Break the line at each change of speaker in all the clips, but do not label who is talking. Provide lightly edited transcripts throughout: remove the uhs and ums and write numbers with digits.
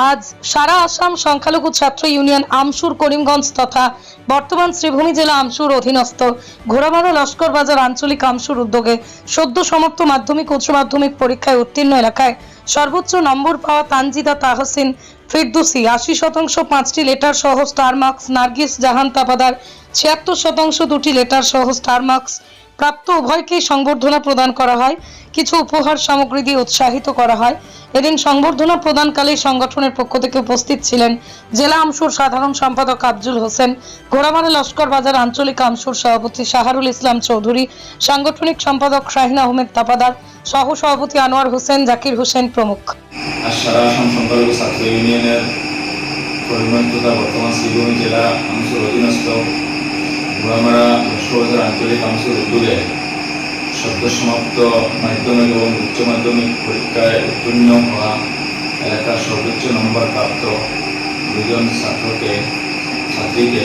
আজ সারা আসাম সংখ্যালঘু ছাত্র ইউনিয়ন আমসুর করিমগঞ্জ তথা বর্তমান শ্রীভূমি জেলা আমসুর অধীনস্থ ঘোড়ামারা লস্কর বাজার আঞ্চলিক আমসুর উদ্যোগে সদ্য সমাপ্ত মাধ্যমিক উচ্চ মাধ্যমিক পরীক্ষায় উত্তীর্ণ এলাকায় সর্বোচ্চ নম্বর পাওয়া তানজিদা তাহসিন ফিরদৌসি 80% 5টি লেটার সহ স্টার মার্কস, নার্গিস জাহান তাপাদার 76% 2টি লেটার সহ স্টার মার্কস প্রাপ্ত উভয়কেই সংবর্ধনা প্রদান করা হয়। কিছু উপহার সামগ্রী দিয়ে উৎসাহিত করা হয়। এদিন সংবর্ধনা প্রদানকালে সংগঠনের পক্ষ থেকে উপস্থিত ছিলেন জেলা আমসুর সাধারণ সম্পাদক আফজুল হোসেন, ঘোড়ামারা লস্কর বাজার আঞ্চলিক আমসুর সভাপতি শাহরুল ইসলাম চৌধুরী, সাংগঠনিক সম্পাদক শাহিন আহমেদ তাপাদার, সহ সভাপতি আনোয়ার হোসেন, জাকির হোসেন প্রমুখ।
সারা আসাম সংখ্যালঘু ছাত্র ইউনিয়নের করিমগঞ্জ তথা বর্তমান শ্রীভূমি জেলা আমসুর অধীনস্থ ঘোড়ামারা লস্কর বাজার আঞ্চলিক আমসুর উদ্যোগে সদ্য সমাপ্ত মাধ্যমিক এবং উচ্চ মাধ্যমিক পরীক্ষায় উত্তীর্ণ হওয়া এলাকার সর্বোচ্চ নম্বর প্রাপ্ত দুজন ছাত্রীকে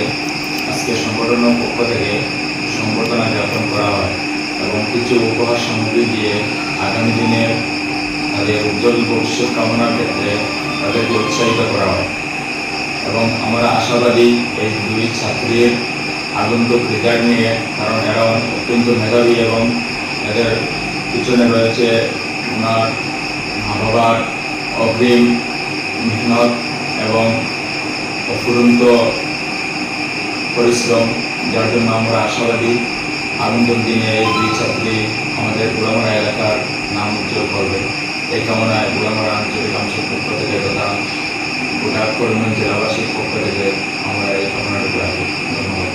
আজকে সংগঠনের পক্ষ থেকে সংবর্ধনা জ্ঞাপন করা হয় এবং কিছু উপহার সামগ্রী দিয়ে আগামী দিনের তাদের উজ্জ্বল ভবিষ্যৎ কামনার ক্ষেত্রে তাদেরকে উৎসাহিত করা হয় এবং আমরা আশাবাদী এই দুই ছাত্রীর আগন্তুক রেজাল্ট নিয়ে, কারণ এরা অত্যন্ত মেধাবী এবং এদের পিছনে রয়েছে ওনার মা বাবার অগ্রিম মেহনত এবং অফুরন্ত পরিশ্রম, যার জন্য আমরা আশাবাদী আগন্তুক দিনে এই দুই ছাত্রী আমাদের ঘোড়ামারা এলাকার নাম উজ্জ্বল করবে। এই কামনায় ঘোড়ামারা আঞ্চলিক আমসুর পক্ষ থেকে তথা গোটা করিমগঞ্জ জেলাবাসীর পক্ষ থেকে আমরা এই কামনাটুকু রাখি। ধন্যবাদ।